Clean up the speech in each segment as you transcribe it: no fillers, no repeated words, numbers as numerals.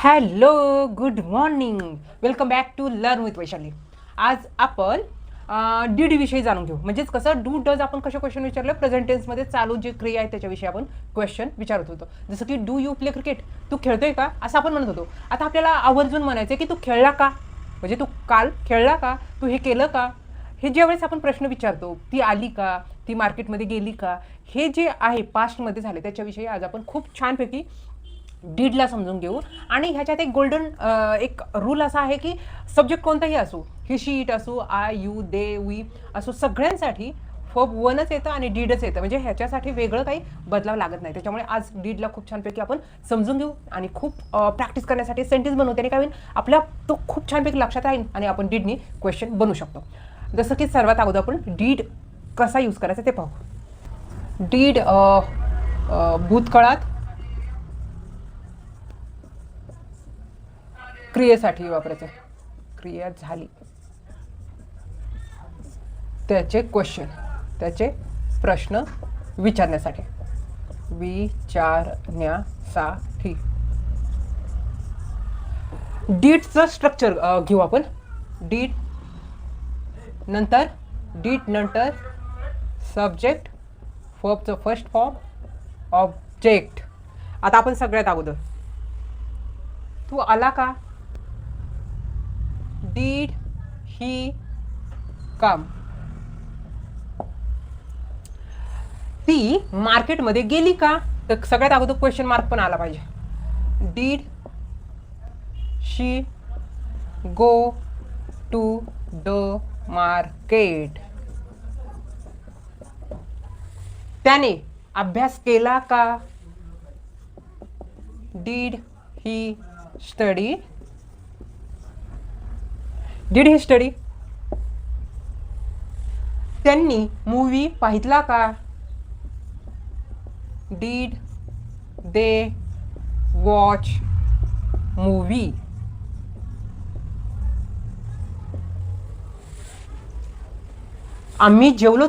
Hello, good morning. Welcome back to learn with Vaishali. आज आपण did विषयी जाणून घेऊ. म्हणजेच कसं डू डज आपण कसे क्वेश्चन विचारलं, प्रेझेंट टेन्समध्ये चालू जे क्रिया आहे त्याच्याविषयी आपण क्वेश्चन विचारत होतो. जसं की डू यू प्ले क्रिकेट, तू खेळतोय का, असं आपण म्हणत होतो. आता आपल्याला आवर्जून म्हणायचं की तू खेळला का, म्हणजे तू काल खेळला का, तू हे केलं का. हे ज्यावेळेस आपण प्रश्न विचारतो, ती आली का, ती मार्केटमध्ये गेली का, हे जे आहे पास्टमध्ये झाले त्याच्याविषयी आज आपण खूप छानपैकी डीडला समजून घेऊ. आणि ह्याच्यात एक गोल्डन एक रूल असा आहे की सब्जेक्ट कोणताही असो, ही शी इट असो, आय यू दे वी असो, सगळ्यांसाठी फर्ब वनच येतं आणि डीडच येतं. म्हणजे ह्याच्यासाठी वेगळं काही बदलावं लागत नाही. त्याच्यामुळे आज डीडला खूप छानपैकी आपण समजून घेऊ आणि खूप प्रॅक्टिस करण्यासाठी सेंटेन्स बनवू. त्याने काय होईल, आपल्या तो खूप छानपैकी लक्षात राहील आणि आपण डीडनी क्वेश्चन बनवू शकतो. जसं की सर्वात अगोदर आपण डीड कसा यूज करायचा ते पाहू. डीड भूतकाळात क्रियेसाठी वापरायचं. क्रिया झाली, त्याचे क्वेश्चन, त्याचे प्रश्न विचारण्यासाठी. डीडचं स्ट्रक्चर घेऊ आपण. डीड नंतर सब्जेक्ट, वर्बचं फर्स्ट फॉर्म, ऑब्जेक्ट. आता आपण सगळ्यात अगोदर तू आला का, डीड ही कम. ती मार्केटमध्ये गेली का, तर सगळ्यात अगोदर क्वेश्चन मार्क पण आला पाहिजे. Did she go to the market. त्याने अभ्यास केला का, did he study. Did he study. त्यांनी मूवी पाहितला का, डीड दे वॉच मूवी. आम्ही जेवलो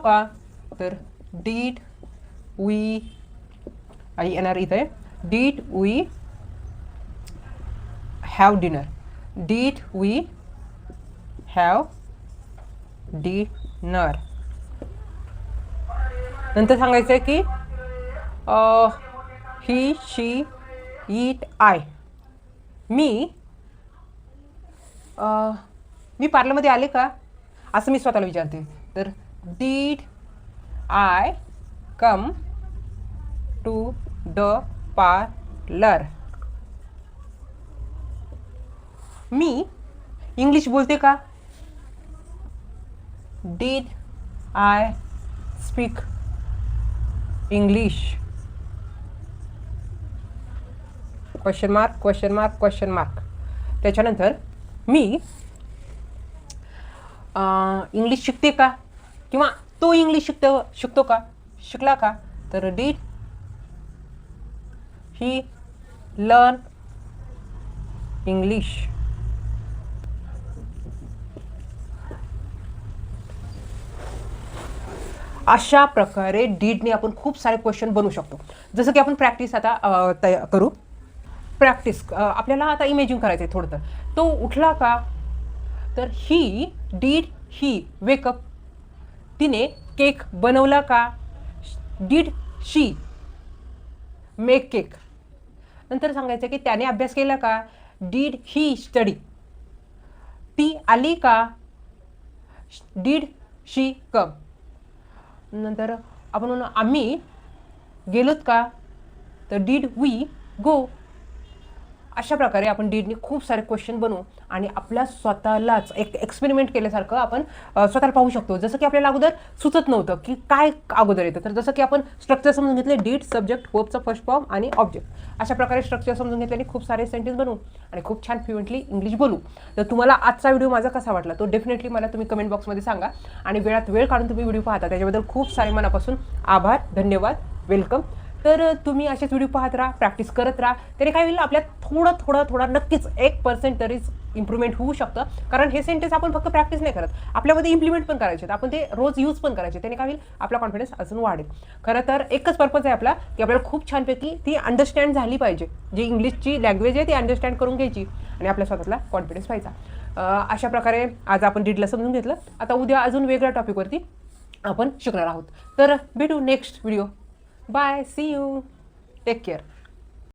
का, तर डीड वी, आई येणार इथे, did we have dinner. Did we have dinner. नंतर सांगायचं आहे की ही शी ईट आय. मी पार्लरमध्ये आले का, असं मी स्वतःला विचारते. तर did I come to the parlour. मी इंग्लिश बोलते का, did I speak English. Question mark question mark question mark. त्याच्यानंतर मी इंग्लिश शिकते का, किंवा तो इंग्लिश शिकतो का, शिकला का, तर डीड ही लर्न इंग्लिश. अशा प्रकारे डीडने आपण खूप सारे क्वेश्चन बनवू शकतो. जसं की आपण प्रॅक्टिस आता करू. प्रॅक्टिस आपल्याला आता इमेजिन करायचं आहे थोडं. तो उठला का, तर डीड ही वेकअप. तिने केक बनवला का, डीड शी मेक केक. नंतर सांगायचं की त्याने अभ्यास केला का, डीड ही स्टडी. ती आली का, डीड शी कम. नंतर आपण म्हणू आम्ही गेलोत का, तर डीड वी गो. अशा प्रकारे आपण डीडने खूप सारे क्वेश्चन बनवू आणि आपल्या स्वतःलाच एक एक्सपेरिमेंट केल्यासारखं आपण स्वतःला पाहू शकतो. जसं की आपल्याला अगोदर सुचत नव्हतं की काय अगोदर येतं, तर जसं की आपण स्ट्रक्चर समजून घेतले, डीड, सब्जेक्ट, वर्बचा फर्स्ट फॉर्म आणि ऑब्जेक्ट. अशा प्रकारे स्ट्रक्चर समजून घेतल्याने खूप सारे सेंटेन्स बनवू आणि खूप छान फ्लुएंटली इंग्लिश बोलू. तर तुम्हाला आजचा व्हिडिओ माझा कसा वाटला तो डेफिनेटली मला तुम्ही कमेंट बॉक्समध्ये सांगा. आणि वेळात वेळ काढून तुम्ही व्हिडिओ पाहता त्याच्याबद्दल खूप सारे मनापासून आभार, धन्यवाद, वेलकम. तर तुम्ही असेच व्हिडिओ पाहत राहा, प्रॅक्टिस करत राहा. त्याने काय होईल, आपल्यात थोडं नक्कीच 1% तरी इम्प्रूव्हमेंट होऊ शकतं. कारण हे सेंटेन्स आपण फक्त प्रॅक्टिस नाही करत, आपल्यामध्ये इम्प्लिमेंट पण करायचे आहेत, आपण ते रोज यूज पण करायचे. त्याने काय होईल, आपला कॉन्फिडन्स अजून वाढेल. खरं तर एकच पर्पज आहे आपला, की आपल्याला खूप छानपैकी ती अंडरस्टँड झाली पाहिजे. जी इंग्लिशची लँग्वेज आहे ती अंडरस्टँड करून घ्यायची आणि आपल्या स्वतःला कॉन्फिडन्स व्हायचा. अशा प्रकारे आज आपण डीडला समजून घेतलं. आता उद्या अजून वेगळ्या टॉपिकवरती आपण शिकणार आहोत. तर भेटू next video. Bye, see you, take care.